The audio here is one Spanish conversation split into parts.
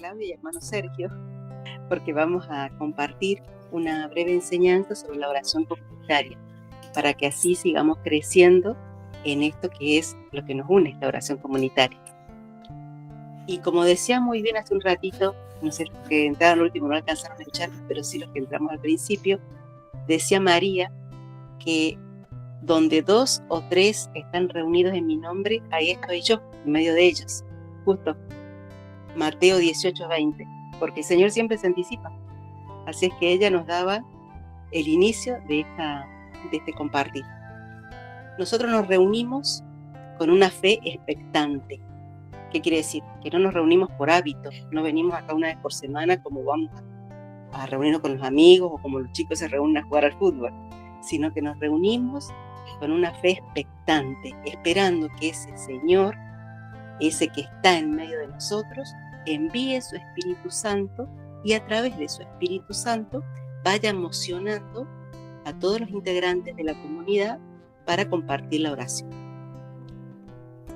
Claudia y hermano Sergio, porque vamos a compartir una breve enseñanza sobre la oración comunitaria, para que así sigamos creciendo en esto que es lo que nos une, la oración comunitaria. Y como decía muy bien hace un ratito, no sé, los que entraron al último no alcanzaron a escuchar, pero sí los que entramos al principio, decía María que donde 2 o 3 están reunidos en mi nombre, ahí estoy yo, en medio de ellos. Justo Mateo 18:20, porque el Señor siempre se anticipa. Así es que ella nos daba el inicio de este compartir. Nosotros nos reunimos con una fe expectante. ¿Qué quiere decir? Que no nos reunimos por hábito, no venimos acá una vez por semana como vamos a reunirnos con los amigos o como los chicos se reúnen a jugar al fútbol, sino que nos reunimos con una fe expectante, esperando que ese Señor, ese que está en medio de nosotros, envíe su Espíritu Santo y a través de su Espíritu Santo vaya emocionando a todos los integrantes de la comunidad para compartir la oración.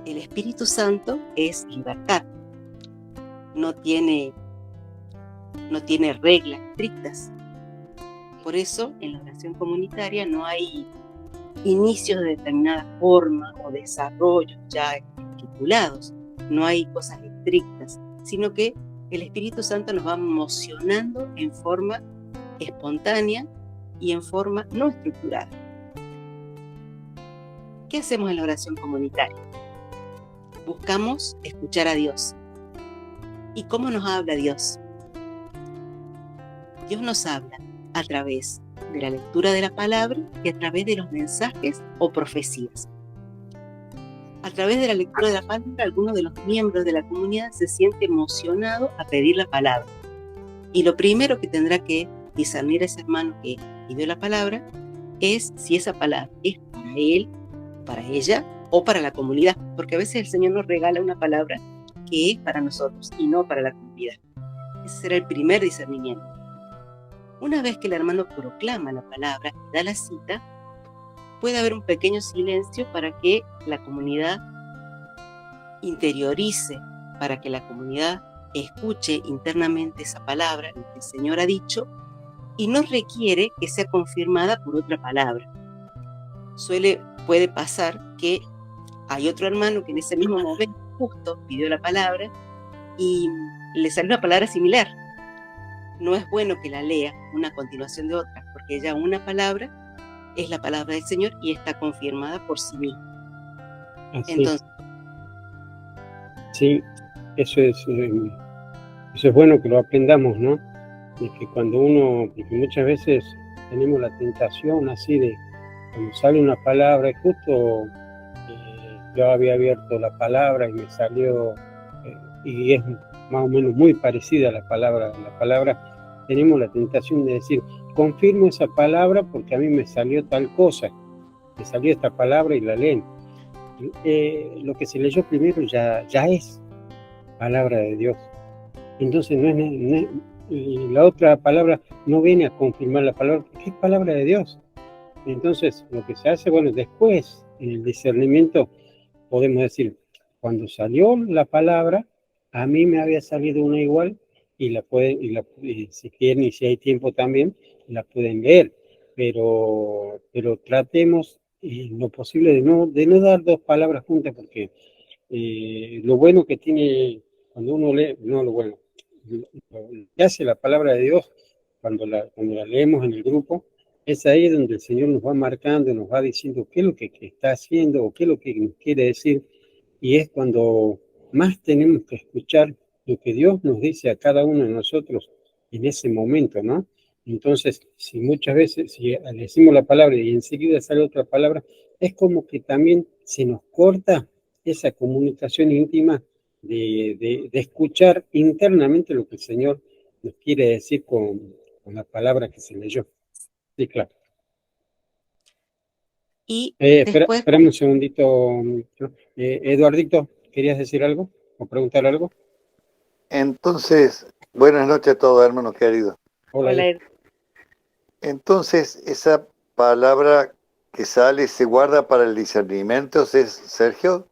El Espíritu Santo es libertad, no tiene reglas estrictas. Por eso en la oración comunitaria no hay inicios de determinada forma o desarrollos ya estipulados, no hay cosas estrictas, sino que el Espíritu Santo nos va emocionando en forma espontánea y en forma no estructurada. ¿Qué hacemos en la oración comunitaria? Buscamos escuchar a Dios. ¿Y cómo nos habla Dios? Dios nos habla a través de la lectura de la palabra y a través de los mensajes o profecías. A través de la lectura de la palabra, alguno de los miembros de la comunidad se siente emocionado a pedir la palabra. Y lo primero que tendrá que discernir ese hermano que pidió la palabra es si esa palabra es para él, para ella o para la comunidad, porque a veces el Señor nos regala una palabra que es para nosotros y no para la comunidad. Ese será el primer discernimiento. Una vez que el hermano proclama la palabra y da la cita, puede haber un pequeño silencio para que la comunidad interiorice, para que la comunidad escuche internamente esa palabra, lo que el Señor ha dicho, y no requiere que sea confirmada por otra palabra. Puede pasar que hay otro hermano que en ese mismo momento justo pidió la palabra y le salió una palabra similar. No es bueno que la lea una a continuación de otra, porque ya una palabra es la palabra del Señor y está confirmada por sí misma. Así. Entonces, sí, eso es bueno que lo aprendamos, ¿no? De que cuando porque muchas veces tenemos la tentación así de, cuando sale una palabra, justo yo había abierto la palabra y me salió, y es más o menos muy parecida a la palabra, tenemos la tentación de decir, confirmo esa palabra porque a mí me salió tal cosa, me salió esta palabra y la leen. Lo que se leyó primero ya es palabra de Dios. Entonces la otra palabra no viene a confirmar la palabra, porque es palabra de Dios. Entonces lo que se hace, bueno, después en el discernimiento podemos decir, cuando salió la palabra, a mí me había salido una igual, y si quieren y si hay tiempo también, la pueden leer, pero tratemos lo posible de no dar dos palabras juntas, porque lo bueno que tiene cuando uno lee, no lo bueno, lo que hace la palabra de Dios cuando la leemos en el grupo, es ahí donde el Señor nos va marcando, nos va diciendo qué es lo que está haciendo o qué es lo que nos quiere decir, y es cuando más tenemos que escuchar lo que Dios nos dice a cada uno de nosotros en ese momento, ¿no? Entonces, si muchas veces, si le decimos la palabra y enseguida sale otra palabra, es como que también se nos corta esa comunicación íntima de escuchar internamente lo que el Señor nos quiere decir con la palabra que se leyó. Sí, claro. Y después... Espérame un segundito. Eduardito, ¿querías decir algo o preguntar algo? Entonces, buenas noches a todos, hermanos queridos. Hola. Entonces, esa palabra que sale se guarda para el discernimiento, ¿es, Sergio?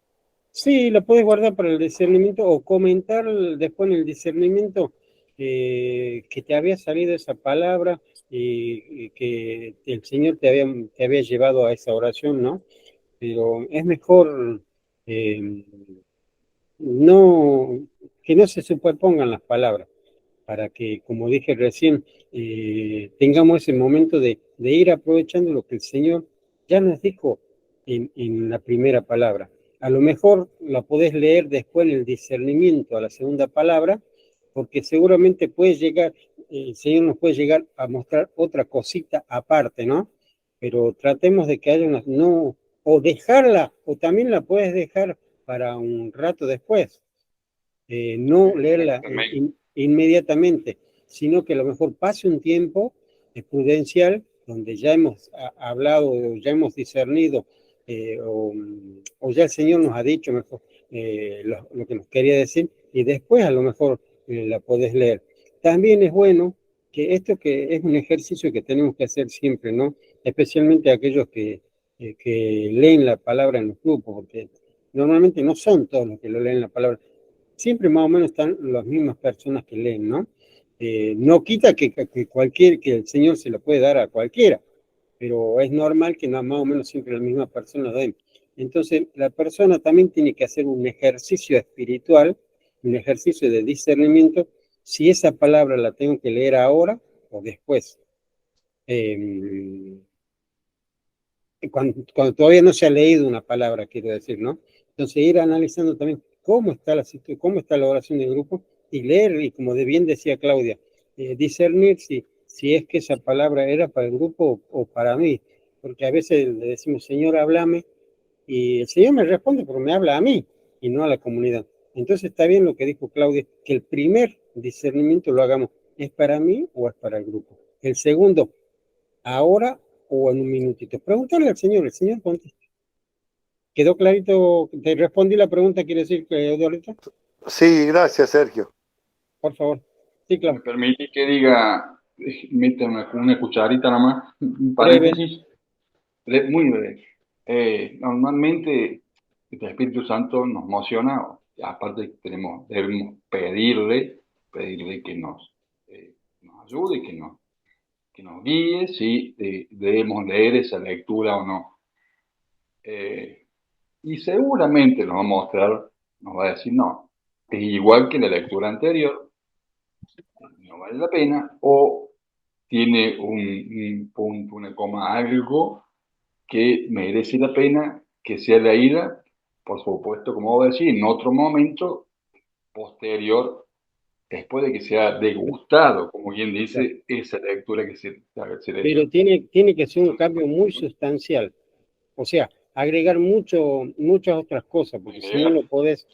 Sí, la puedes guardar para el discernimiento o comentar después en el discernimiento que te había salido esa palabra y que el Señor te había llevado a esa oración, ¿no? Pero es mejor eh, no, que no se superpongan las palabras para que, como dije recién, tengamos ese momento de ir aprovechando lo que el Señor ya nos dijo en la primera palabra. A lo mejor la podés leer después en el discernimiento a la segunda palabra, porque seguramente puede llegar, el Señor nos puede llegar a mostrar otra cosita aparte, ¿no? Pero tratemos de que haya una, no, o dejarla, o también la puedes dejar para un rato después, no leerla inmediatamente, sino que a lo mejor pase un tiempo prudencial donde ya hemos hablado, ya hemos discernido, o ya el Señor nos ha dicho mejor lo que nos quería decir, y después a lo mejor la podés leer. También es bueno que esto que es un ejercicio que tenemos que hacer siempre, ¿no? Especialmente aquellos que leen la palabra en los grupos, porque normalmente no son todos los que lo leen la palabra, siempre más o menos están las mismas personas que leen, ¿no? No quita que el Señor se lo puede dar a cualquiera, pero es normal que más o menos siempre la misma persona lo den. Entonces, la persona también tiene que hacer un ejercicio espiritual, un ejercicio de discernimiento, si esa palabra la tengo que leer ahora o después. Eh, cuando todavía no se ha leído una palabra, quiero decir, ¿no? Entonces ir analizando también cómo está cómo está la oración del grupo y leer, y como bien decía Claudia, discernir si es que esa palabra era para el grupo o para mí, porque a veces le decimos, Señor, háblame, y el Señor me responde, pero me habla a mí y no a la comunidad. Entonces está bien lo que dijo Claudia, que el primer discernimiento lo hagamos, ¿es para mí o es para el grupo? El segundo, ahora o en un minutito. Preguntarle al Señor, el Señor contesta. ¿Quedó clarito? ¿Te respondí la pregunta, quiere decir, Eduardo? Sí, gracias, Sergio. Por favor. Sí, claro. ¿Me permite que diga, meta una cucharita nada más, un Breve. paréntesis? Muy breve. Normalmente el Espíritu Santo nos emociona, aparte debemos pedirle nos ayude, que nos guíe si debemos leer esa lectura o no. Y seguramente nos va a mostrar, nos va a decir, no, es igual que la lectura anterior, no vale la pena, o tiene un punto, una coma, algo que merece la pena que sea leída, por supuesto, como vos decís, en otro momento posterior, después de que sea degustado, como bien dice, esa lectura que se leyó. Pero tiene que ser un cambio muy sustancial. O sea, agregar muchas otras cosas, porque si no, no podés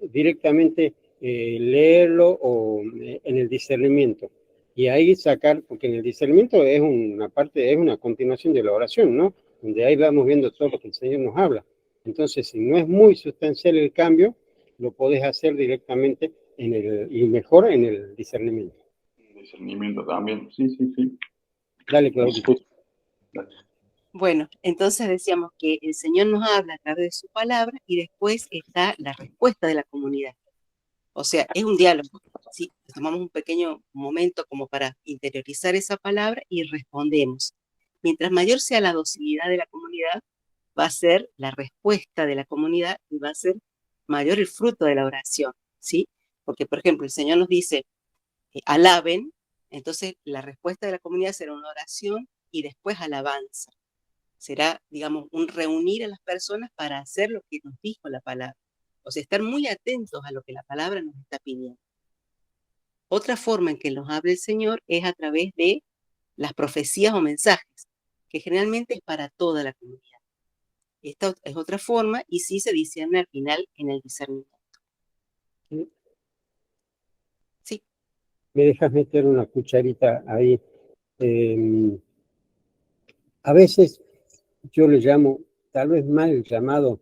directamente leerlo o en el discernimiento. Y ahí sacar, porque en el discernimiento es una parte, es una continuación de la oración, ¿no? Donde ahí vamos viendo todo lo que el Señor nos habla. Entonces, si no es muy sustancial el cambio, lo podés hacer directamente y mejor en el discernimiento. Discernimiento también, sí. Dale, Claudia. Bueno, entonces decíamos que el Señor nos habla a través de su palabra y después está la respuesta de la comunidad. O sea, es un diálogo. ¿Sí? Tomamos un pequeño momento como para interiorizar esa palabra y respondemos. Mientras mayor sea la docilidad de la comunidad, va a ser la respuesta de la comunidad y va a ser mayor el fruto de la oración, ¿sí? Porque, por ejemplo, el Señor nos dice, alaben, entonces la respuesta de la comunidad será una oración y después alabanza. Será, digamos, un reunir a las personas para hacer lo que nos dijo la palabra. O sea, estar muy atentos a lo que la palabra nos está pidiendo. Otra forma en que nos habla el Señor es a través de las profecías o mensajes, que generalmente es para toda la comunidad. Esta es otra forma y sí se discierne al final en el discernimiento. Sí. ¿Me dejas meter una cucharita ahí? A veces yo le llamo, tal vez mal llamado,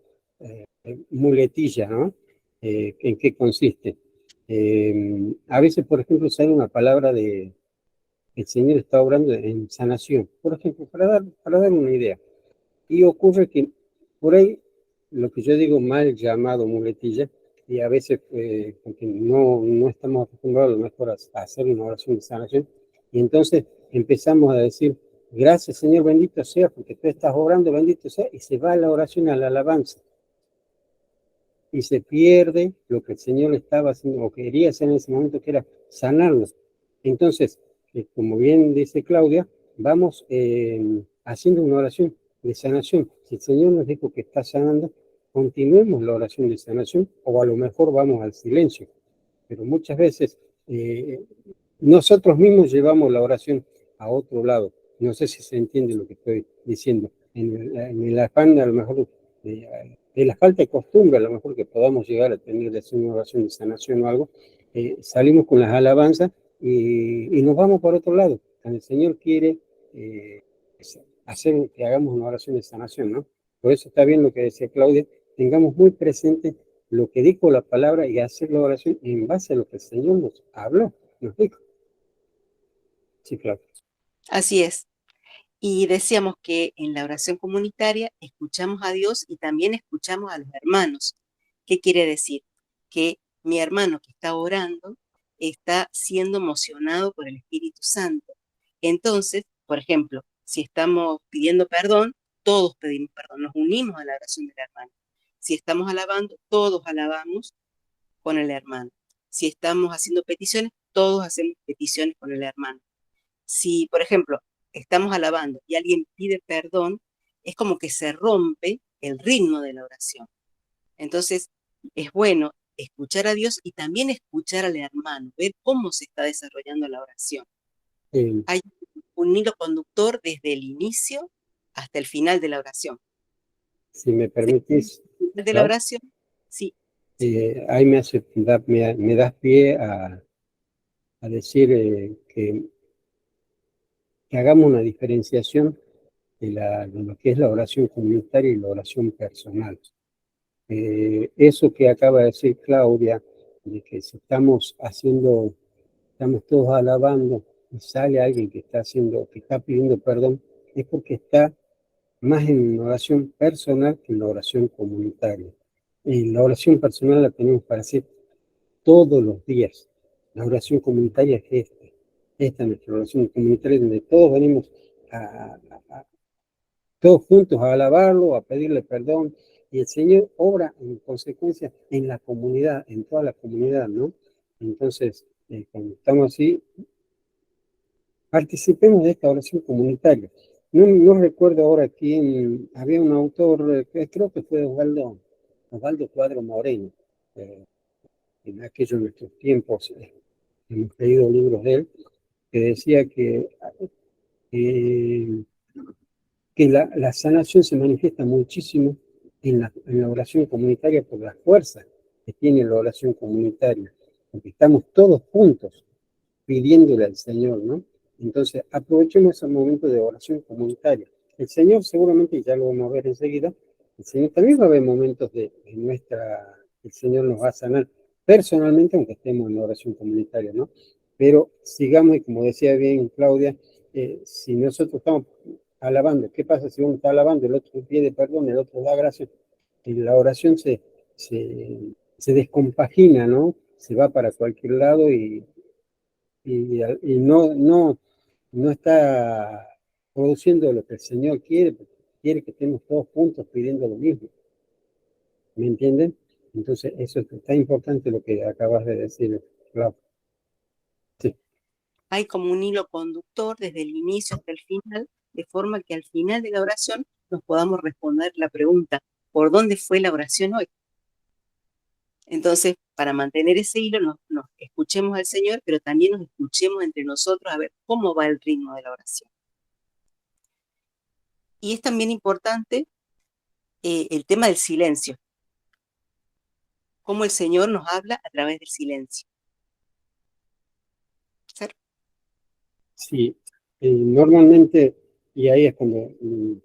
muletilla, ¿no? ¿En qué consiste? A veces, por ejemplo, sale una palabra de el Señor está obrando en sanación, por ejemplo, para dar una idea. Y ocurre que por ahí lo que yo digo mal llamado muletilla, y a veces porque no estamos acostumbrados a lo mejor a hacer una oración de sanación, y entonces empezamos a decir, gracias Señor, bendito sea, porque tú estás orando, bendito sea, y se va la oración a la alabanza, y se pierde lo que el Señor estaba haciendo, o quería hacer en ese momento, que era sanarnos. Entonces, como bien dice Claudia, vamos haciendo una oración de sanación. Si el Señor nos dijo que está sanando, continuemos la oración de sanación, o a lo mejor vamos al silencio. Pero muchas veces nosotros mismos llevamos la oración a otro lado. No sé si se entiende lo que estoy diciendo. En el afán, a lo mejor, de la falta de costumbre, a lo mejor que podamos llegar a tener de hacer una oración de sanación o algo, salimos con las alabanzas y nos vamos por otro lado. Cuando el Señor quiere hacer que hagamos una oración de sanación, ¿no? Por eso está bien lo que decía Claudia, tengamos muy presente lo que dijo la palabra y hacer la oración en base a lo que el Señor nos habló, nos dijo. Sí, Claudia. Así es. Y decíamos que en la oración comunitaria escuchamos a Dios y también escuchamos a los hermanos. ¿Qué quiere decir? Que mi hermano que está orando está siendo emocionado por el Espíritu Santo. Entonces, por ejemplo, si estamos pidiendo perdón, todos pedimos perdón, nos unimos a la oración del hermano. Si estamos alabando, todos alabamos con el hermano. Si estamos haciendo peticiones, todos hacemos peticiones con el hermano. Si, por ejemplo, estamos alabando y alguien pide perdón, es como que se rompe el ritmo de la oración. Entonces, es bueno escuchar a Dios y también escuchar al hermano, ver cómo se está desarrollando la oración. Hay un hilo conductor desde el inicio hasta el final de la oración. Si me permitís. De la oración, sí. Ahí me das pie a decir que hagamos una diferenciación de lo que es la oración comunitaria y la oración personal. Eso que acaba de decir Claudia, de que si estamos todos alabando y sale alguien que está pidiendo perdón, es porque está más en una oración personal que en la oración comunitaria. Y la oración personal la tenemos para hacer todos los días. La oración comunitaria es esta es nuestra oración comunitaria, donde todos venimos todos juntos a alabarlo, a pedirle perdón, y el Señor obra en consecuencia en la comunidad, en toda la comunidad, ¿no? Entonces, cuando estamos así, participemos de esta oración comunitaria. No recuerdo ahora quién, había un autor, creo que fue Osvaldo Cuadro Moreno, en aquellos nuestros tiempos hemos leído libros de él, que decía que la sanación se manifiesta muchísimo en la oración comunitaria por la fuerza que tiene la oración comunitaria, porque estamos todos juntos pidiéndole al Señor, ¿no? Entonces, aprovechemos esos momentos de oración comunitaria. El Señor seguramente, ya lo vamos a ver enseguida, el Señor también va a haber momentos el Señor nos va a sanar personalmente, aunque estemos en la oración comunitaria, ¿no? Pero sigamos, y como decía bien Claudia, si nosotros estamos alabando, ¿qué pasa si uno está alabando, el otro pide perdón, el otro da gracias? Y la oración se descompagina, ¿no? Se va para cualquier lado y no está produciendo lo que el Señor quiere, porque quiere que estemos todos juntos pidiendo lo mismo. ¿Me entienden? Entonces, eso está importante lo que acabas de decir, Clau. Sí. Hay como un hilo conductor desde el inicio hasta el final, de forma que al final de la oración nos podamos responder la pregunta, ¿por dónde fue la oración hoy? Entonces, para mantener ese hilo, nos escuchemos al Señor, pero también nos escuchemos entre nosotros a ver cómo va el ritmo de la oración. Y es también importante el tema del silencio, cómo el Señor nos habla a través del silencio. ¿Cierto? Sí, normalmente, y ahí es cuando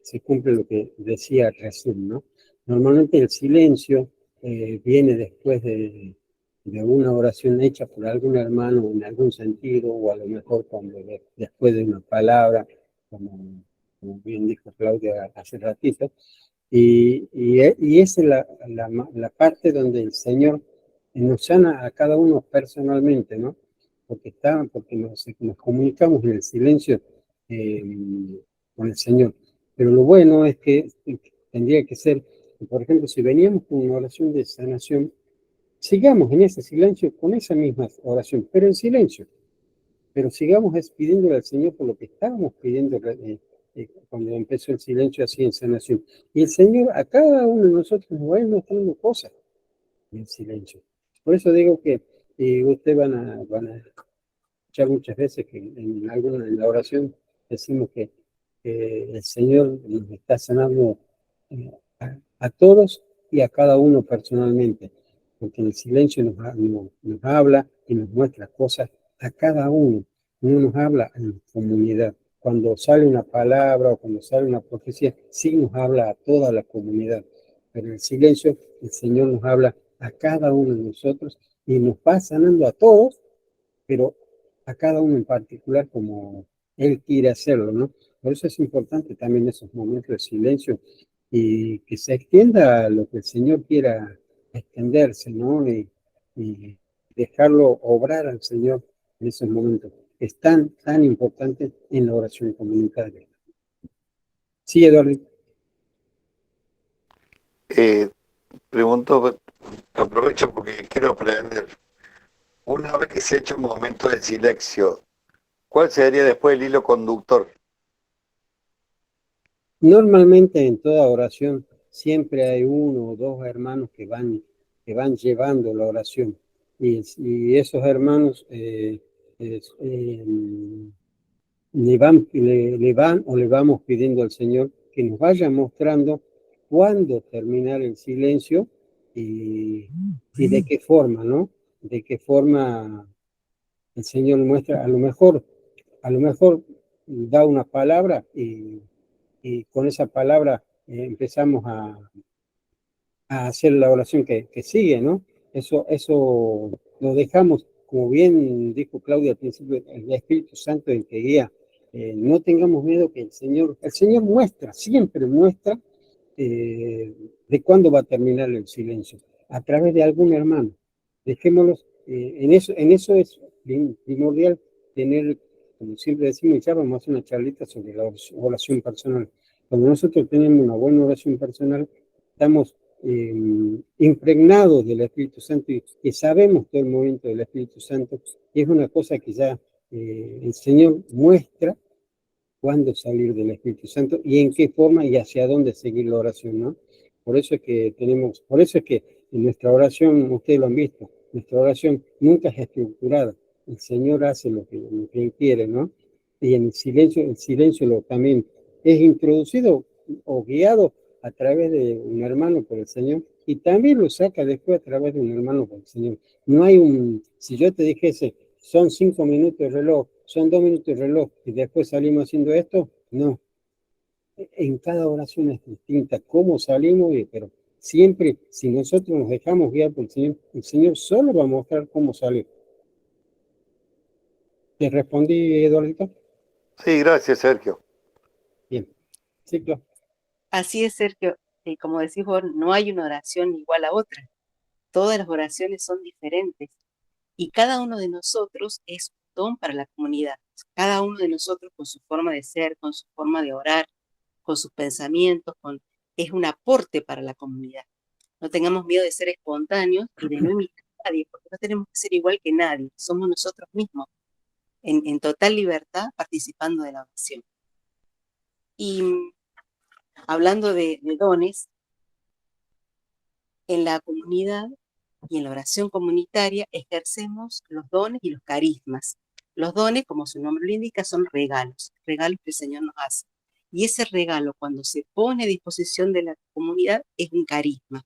se cumple lo que decía recién, ¿no? Normalmente el silencio viene después de una oración hecha por algún hermano en algún sentido, o a lo mejor después de una palabra, como bien dijo Claudia hace ratito, Y esa es la parte donde el Señor nos sana a cada uno personalmente, ¿no? Porque nos comunicamos en el silencio eh, con el Señor. Pero lo bueno es que tendría que ser, por ejemplo, si veníamos con una oración de sanación, sigamos en ese silencio con esa misma oración, pero en silencio. Pero sigamos pidiéndole al Señor por lo que estábamos pidiendo cuando empezó el silencio así en sanación. Y el Señor a cada uno de nosotros nos va a ir mostrando cosas en silencio. Por eso digo que ustedes van a escuchar muchas veces que en la oración decimos que el Señor nos está sanando a todos y a cada uno personalmente, porque en el silencio nos habla y nos muestra cosas a cada uno, no nos habla en comunidad. Cuando sale una palabra o cuando sale una profecía, sí nos habla a toda la comunidad, pero en el silencio el Señor nos habla a cada uno de nosotros y nos va sanando a todos, pero a cada uno en particular como Él quiere hacerlo, ¿no? Por eso es importante también esos momentos de silencio y que se extienda lo que el Señor quiera extenderse, ¿no? Y dejarlo obrar al Señor en esos momentos. Es tan importante en la oración comunitaria. Sí, Eduardo. Pregunto, aprovecho porque quiero aprender. Una vez que se ha hecho un momento de silencio, ¿cuál sería después el hilo conductor? Normalmente en toda oración siempre hay uno o dos hermanos que van llevando la oración y esos hermanos le vamos pidiendo al Señor que nos vaya mostrando cuándo terminar el silencio y de qué forma, ¿no? De qué forma el Señor muestra, a lo mejor da una palabra y con esa palabra empezamos a hacer la oración que sigue, ¿no? Eso lo dejamos, como bien dijo Claudia al principio, el Espíritu Santo el que guía. No tengamos miedo que el Señor muestra, siempre muestra de cuándo va a terminar el silencio, a través de algún hermano. Dejémoslos, en eso es primordial tener, como siempre decimos, ya vamos a hacer una charlita sobre la oración personal. Cuando nosotros tenemos una buena oración personal, estamos impregnados del Espíritu Santo y sabemos todo el movimiento del Espíritu Santo, y es una cosa que ya el Señor muestra cuándo salir del Espíritu Santo y en qué forma y hacia dónde seguir la oración, ¿no? Por eso es que en nuestra oración, ustedes lo han visto, nuestra oración nunca es estructurada. El Señor hace lo que Él quiere, ¿no? Y en el silencio también es introducido o guiado a través de un hermano por el Señor y también lo saca después a través de un hermano por el Señor. No hay si yo te dijese, son 5 minutos de reloj, son 2 minutos de reloj y después salimos haciendo esto, no. En cada oración es distinta cómo salimos, pero siempre, si nosotros nos dejamos guiar por el Señor solo va a mostrar cómo salir. ¿Te respondí, Eduardo? Sí, gracias, Sergio. Bien. Sí, claro. Así es, Sergio. Como decís vos, no hay una oración igual a otra. Todas las oraciones son diferentes y cada uno de nosotros es un don para la comunidad. Cada uno de nosotros con su forma de ser, con su forma de orar, con sus pensamientos, es un aporte para la comunidad. No tengamos miedo de ser espontáneos y de no imitar a nadie, porque no tenemos que ser igual que nadie. Somos nosotros mismos, en total libertad, participando de la oración. Y hablando de dones, en la comunidad y en la oración comunitaria ejercemos los dones y los carismas. Los dones, como su nombre lo indica, son regalos que el Señor nos hace. Y ese regalo, cuando se pone a disposición de la comunidad, es un carisma.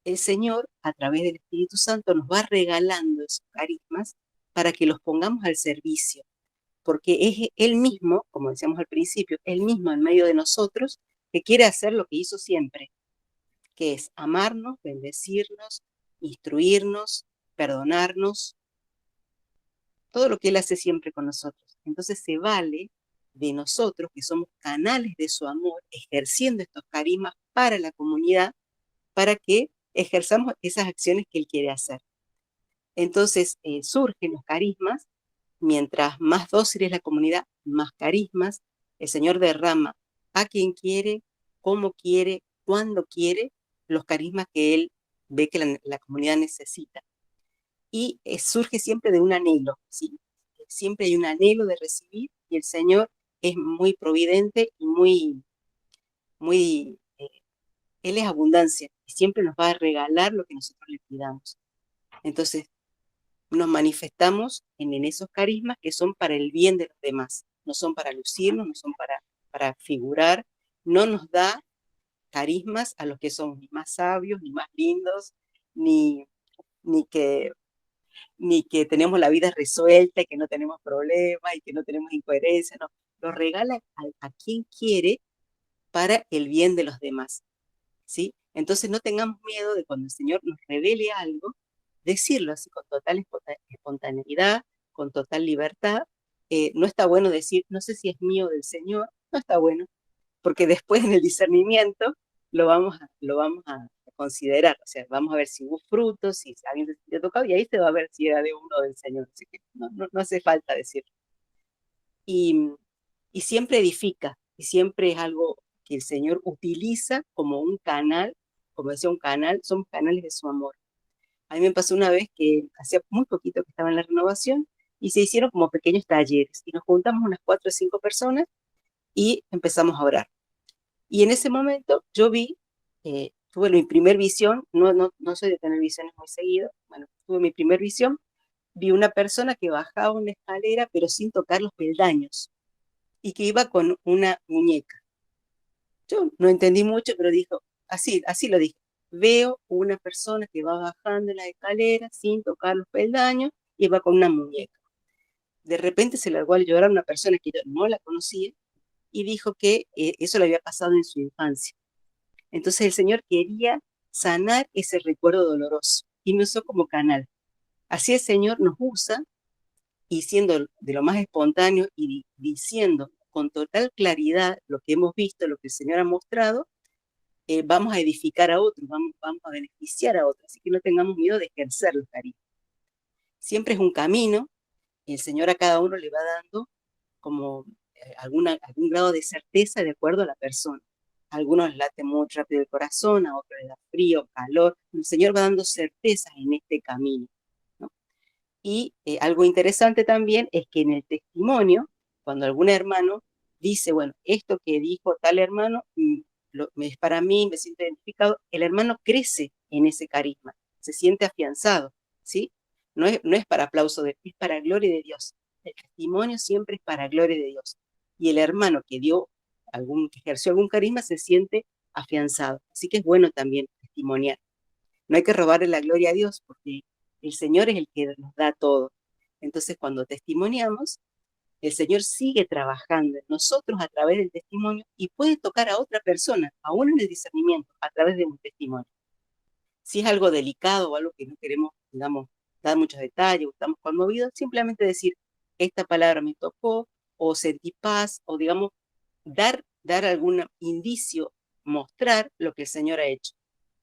El Señor, a través del Espíritu Santo, nos va regalando esos carismas para que los pongamos al servicio, porque es Él mismo, como decíamos al principio, Él mismo en medio de nosotros, que quiere hacer lo que hizo siempre, que es amarnos, bendecirnos, instruirnos, perdonarnos, todo lo que Él hace siempre con nosotros. Entonces se vale de nosotros, que somos canales de su amor, ejerciendo estos carismas para la comunidad, para que ejerzamos esas acciones que Él quiere hacer. Entonces surgen los carismas, mientras más dócil es la comunidad, más carismas, el Señor derrama a quien quiere, cómo quiere, cuándo quiere, los carismas que Él ve que la comunidad necesita. Y surge siempre de un anhelo, ¿sí? Siempre hay un anhelo de recibir y el Señor es muy providente y Él es abundancia y siempre nos va a regalar lo que nosotros le pidamos. Entonces, nos manifestamos en esos carismas que son para el bien de los demás, no son para lucirnos, no son para figurar, no nos da carismas a los que somos ni más sabios, ni más lindos, ni, ni que ni que tenemos la vida resuelta y que no tenemos problemas y que no tenemos incoherencia, no, lo regala a quien quiere para el bien de los demás, ¿sí? Entonces no tengamos miedo de cuando el Señor nos revele algo, decirlo así con total espontaneidad, con total libertad. No está bueno decir, no sé si es mío del Señor, no está bueno, porque después en el discernimiento lo vamos a considerar, o sea, vamos a ver si hubo frutos, si alguien se sintió tocado, y ahí se va a ver si era de uno del Señor, así que no hace falta decirlo. Y siempre edifica, y siempre es algo que el Señor utiliza como un canal, como decía, un canal, somos canales de su amor. A mí me pasó una vez que hacía muy poquito que estaba en la renovación, y se hicieron como pequeños talleres, y nos juntamos unas 4 o 5 personas, y empezamos a orar. Y en ese momento yo vi, tuve mi primer visión, no soy de tener visiones muy seguido, bueno, tuve mi primer visión, vi una persona que bajaba una escalera pero sin tocar los peldaños y que iba con una muñeca. Yo no entendí mucho, pero dijo, así lo dije, veo una persona que va bajando la escalera sin tocar los peldaños y va con una muñeca. De repente se largó a llorar una persona que yo no la conocía y dijo que eso le había pasado en su infancia. Entonces el Señor quería sanar ese recuerdo doloroso y me usó como canal. Así el Señor nos usa y siendo de lo más espontáneo y diciendo con total claridad lo que hemos visto, lo que el Señor ha mostrado, vamos a edificar a otros, vamos a beneficiar a otros. Así que no tengamos miedo de ejercer los carismas. Siempre es un camino, y el Señor a cada uno le va dando como algún grado de certeza de acuerdo a la persona. A algunos late muy rápido el corazón, a otros les da frío, calor. El Señor va dando certezas en este camino, ¿no? Y algo interesante también es que en el testimonio, cuando algún hermano dice, bueno, esto que dijo tal hermano es para mí, me siento identificado, el hermano crece en ese carisma, se siente afianzado, ¿sí? No es para aplauso, es para gloria de Dios. El testimonio siempre es para gloria de Dios. Y el hermano que ejerció algún carisma se siente afianzado. Así que es bueno también testimoniar. No hay que robarle la gloria a Dios porque el Señor es el que nos da todo. Entonces, cuando testimoniamos, el Señor sigue trabajando en nosotros a través del testimonio y puede tocar a otra persona, aún en el discernimiento, a través de un testimonio. Si es algo delicado o algo que no queremos, digamos, dar muchos detalles o estamos conmovidos, simplemente decir, esta palabra me tocó, o sentí paz, o digamos, dar algún indicio, mostrar lo que el Señor ha hecho.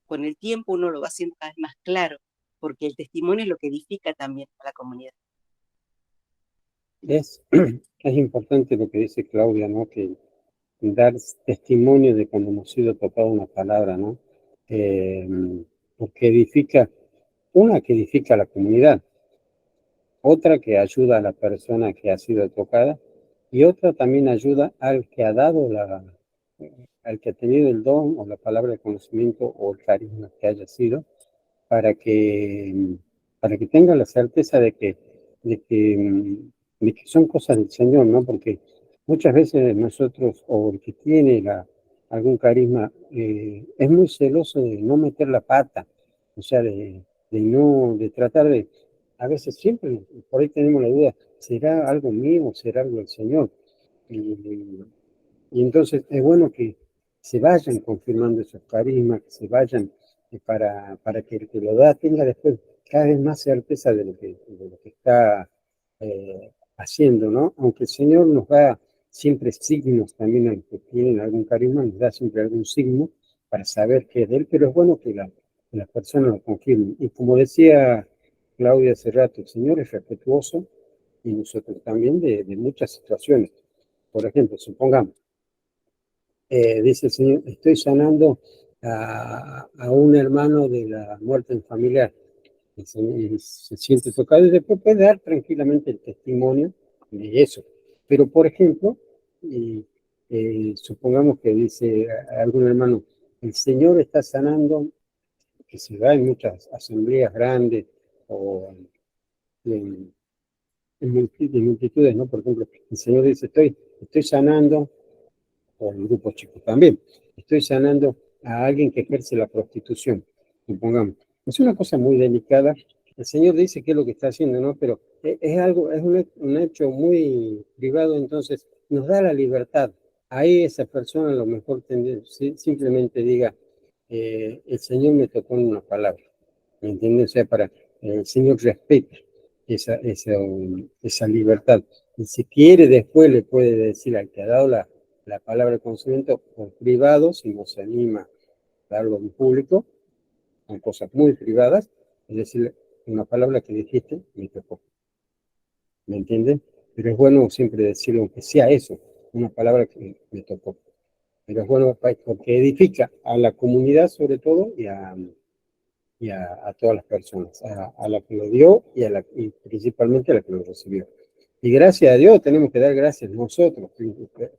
Con el tiempo uno lo va haciendo cada vez más claro, porque el testimonio es lo que edifica también a la comunidad. Es importante lo que dice Claudia, ¿no? Que dar testimonio de cuando hemos sido tocados una palabra, ¿no? Porque que edifica a la comunidad, otra que ayuda a la persona que ha sido tocada y otra también ayuda al que ha dado al que ha tenido el don o la palabra de conocimiento o el carisma que haya sido, para que, para que tenga la certeza de que, de que son cosas del Señor, ¿no? Porque muchas veces nosotros, o el que tiene algún carisma, es muy celoso de no meter la pata, o sea, de tratar de, a veces siempre, por ahí tenemos la duda, ¿será algo mío o será algo del Señor? Y entonces es bueno que se vayan confirmando esos carismas, que se vayan para que el que lo da tenga después cada vez más certeza de lo que está haciendo, ¿no? Aunque el Señor nos va siempre signos también a los que tienen algún carisma, nos da siempre algún signo para saber qué es de él, pero es bueno que las personas lo confirmen. Y como decía Claudia hace rato, el Señor es respetuoso y nosotros también de muchas situaciones. Por ejemplo, supongamos, dice el Señor, estoy sanando a un hermano de la muerte en familiar y se siente tocado y después puede dar tranquilamente el testimonio de eso. Pero, por ejemplo, supongamos que dice a algún hermano, el Señor está sanando, que se da en muchas asambleas grandes o en, en multitudes, ¿no? Por ejemplo, el Señor dice, estoy sanando, o en grupos chicos también, estoy sanando a alguien que ejerce la prostitución, supongamos. Es una cosa muy delicada. El Señor dice qué es lo que está haciendo, ¿no? Pero es algo, es un hecho muy privado, entonces nos da la libertad. Ahí esa persona a lo mejor simplemente diga, el Señor me tocó en una palabra, ¿me entiendes? O sea, el Señor respeta esa libertad. Y si quiere, después le puede decir al que ha dado la palabra de conocimiento por privado, si no se anima a darlo en público, son cosas muy privadas, es decir, una palabra que dijiste me tocó, ¿me entienden? Pero es bueno siempre decirlo, aunque sea eso, una palabra que me tocó. Pero es bueno porque edifica a la comunidad sobre todo y a todas las personas, a la que lo dio y principalmente a la que lo recibió. Y gracias a Dios, tenemos que dar gracias nosotros,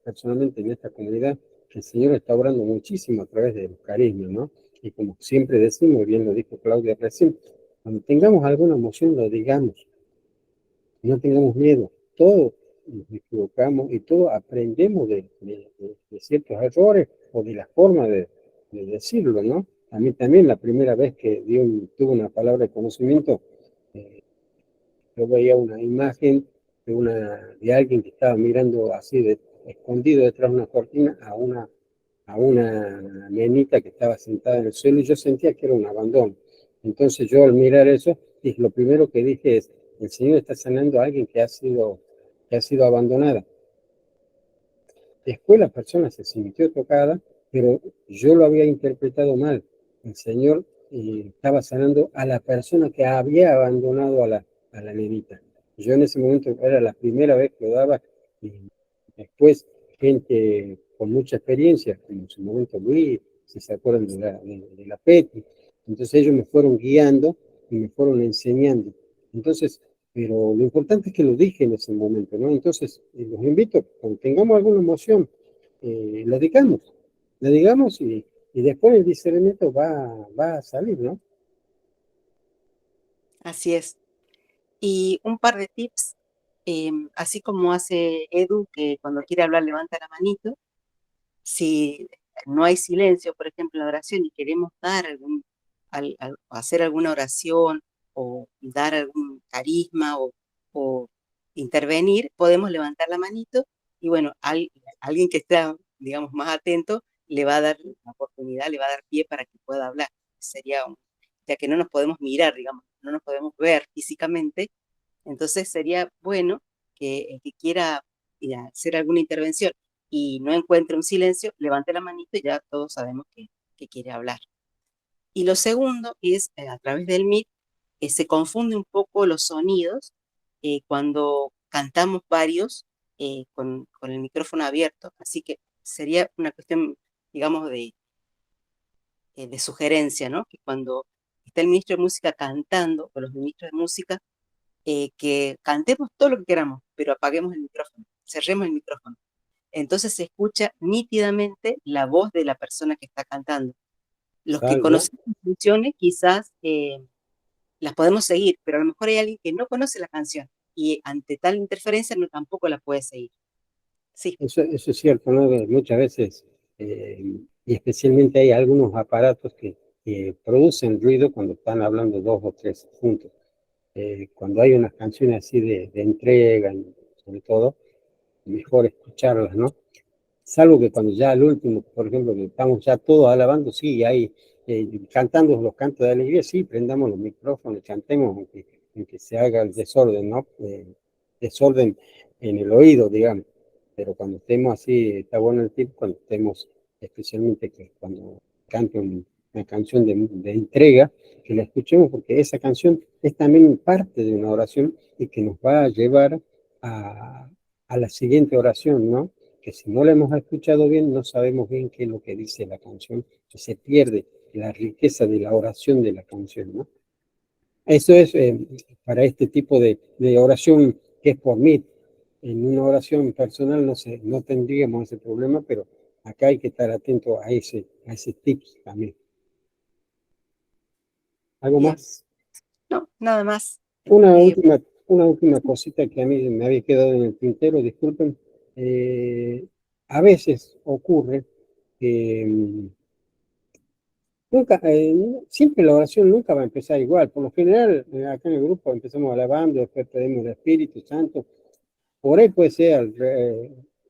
personalmente en esta comunidad, que el Señor está obrando muchísimo a través de los carismas, ¿no? Y como siempre decimos, bien lo dijo Claudia recién, cuando tengamos alguna emoción lo digamos, no tengamos miedo, todos nos equivocamos y todos aprendemos de ciertos errores o de la forma de decirlo, ¿no? A mí también la primera vez que tuve una palabra de conocimiento, eh, yo veía una imagen de alguien que estaba mirando así, escondido detrás de una cortina, a una nenita que estaba sentada en el suelo y yo sentía que era un abandono. Entonces yo al mirar eso, lo primero que dije es, el Señor está sanando a alguien que ha sido abandonada. Después la persona se sintió tocada, pero yo lo había interpretado mal. El Señor estaba sanando a la persona que había abandonado a la nenita. Yo en ese momento era la primera vez que lo daba y después gente con mucha experiencia, como en su momento Luis, si se acuerdan de la Peti. Entonces ellos me fueron guiando y me fueron enseñando. Entonces, pero lo importante es que lo dije en ese momento, ¿no? Entonces, los invito, cuando tengamos alguna emoción, lo digamos y después el discernimiento va a salir, ¿no? Así es. Y un par de tips, así como hace Edu, que cuando quiere hablar levanta la manito, si no hay silencio, por ejemplo, en la oración y queremos dar hacer alguna oración o dar algún carisma o intervenir, podemos levantar la manito y bueno, alguien que esté, digamos, más atento le va a dar la oportunidad, le va a dar pie para que pueda hablar. Ya que no nos podemos mirar, digamos, no nos podemos ver físicamente, entonces sería bueno que el que quiera hacer alguna intervención y no encuentre un silencio, levante la manito y ya todos sabemos que quiere hablar. Y lo segundo es, a través del Meet, se confunde un poco los sonidos cuando cantamos varios con el micrófono abierto. Así que sería una cuestión, digamos, de sugerencia, ¿no? Que cuando está el ministro de música cantando, o los ministros de música, que cantemos todo lo que queramos, pero apaguemos el micrófono, cerremos el micrófono. Entonces se escucha nítidamente la voz de la persona que está cantando. Los que Salvo, conocemos las canciones quizás las podemos seguir, pero a lo mejor hay alguien que no conoce la canción y ante tal interferencia no tampoco la puede seguir. Sí, eso es cierto, ¿no? Muchas veces, y especialmente hay algunos aparatos que producen ruido cuando están hablando dos o tres juntos. Cuando hay unas canciones así de entrega, sobre todo, mejor escucharlas, ¿no? Salvo que cuando ya al último, por ejemplo, que estamos ya todos alabando, sí, hay cantando los cantos de alegría, sí, prendamos los micrófonos, cantemos, aunque se haga el desorden, ¿no? Desorden en el oído, digamos. pero cuando estemos así, está bueno el tip, cuando estemos, especialmente que cuando cante una canción de entrega, que la escuchemos, porque esa canción es también parte de una oración y que nos va a llevar a la siguiente oración, ¿no? Que si no la hemos escuchado bien, no sabemos bien qué es lo que dice la canción, que se pierde la riqueza de la oración de la canción, ¿no? Eso es para este tipo de oración que es por mí. En una oración personal no sé, no tendríamos ese problema, pero acá hay que estar atento a ese tips también. ¿Algo Bien, más? no, nada más. Una Eh, última cosita que a mí me había quedado en el tintero, disculpen. A veces ocurre que siempre la oración nunca va a empezar igual. Por lo general, acá en el grupo empezamos alabando, después pedimos el Espíritu Santo. Por ahí puede ser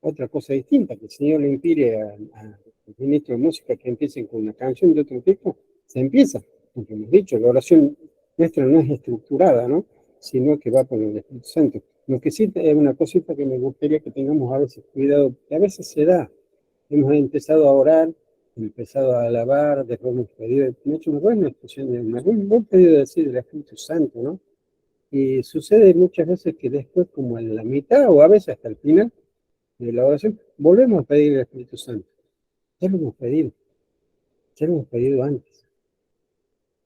otra cosa distinta, que el Señor le impide al ministro de música que empiecen con una canción de otro tipo, se empieza, porque hemos dicho, la oración nuestra no es estructurada, ¿no? Sino que va por el Espíritu Santo. Lo que sí es una cosita que me gustaría que tengamos a veces cuidado, que a veces se da. Hemos empezado a orar, empezado a alabar, después hemos pedido, hemos hecho una buena expresión, un buen pedido de decir del Espíritu Santo, ¿no? Y sucede muchas veces que después, como en la mitad o a veces hasta el final de la oración, volvemos a pedir el Espíritu Santo. Ya lo hemos pedido antes.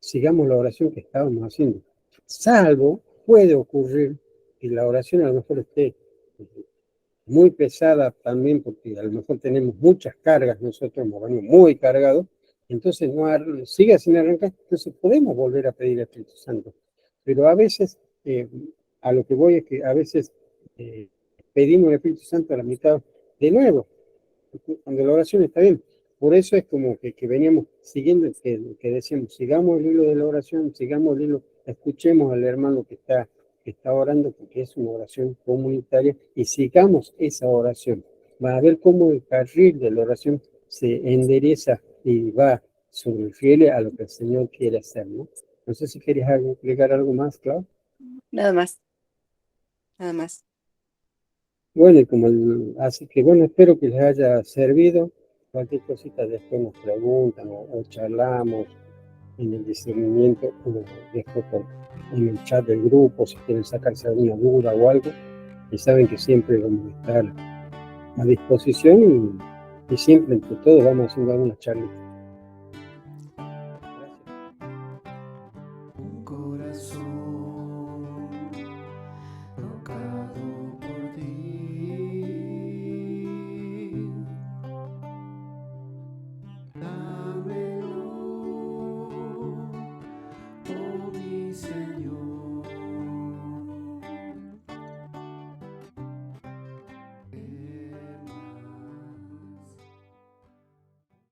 Sigamos la oración que estábamos haciendo. Salvo, puede ocurrir que la oración a lo mejor esté muy pesada también, porque a lo mejor tenemos muchas cargas, nosotros nos venimos muy cargados, entonces no sigue sin arrancar, entonces podemos volver a pedir el Espíritu Santo. Pero a veces, a lo que voy es que a veces pedimos el Espíritu Santo a la mitad de nuevo, cuando la oración está bien. Por eso es como que veníamos siguiendo, que decíamos, sigamos el hilo de la oración, sigamos el hilo, escuchemos al hermano que está orando, porque es una oración comunitaria, y sigamos esa oración. Va a ver cómo el carril de la oración se endereza y va sobre el fiel a lo que el Señor quiere hacer, ¿no? No sé si querías agregar algo más, Clau. nada más, nada más. Bueno, así que bueno, espero que les haya servido. Cualquier cosita después nos preguntan o charlamos en el discernimiento, o después en el chat del grupo, si quieren sacarse alguna duda o algo. Y saben que siempre vamos a estar a disposición y siempre entre todos vamos haciendo algunas charlitas. Gracias. Un corazón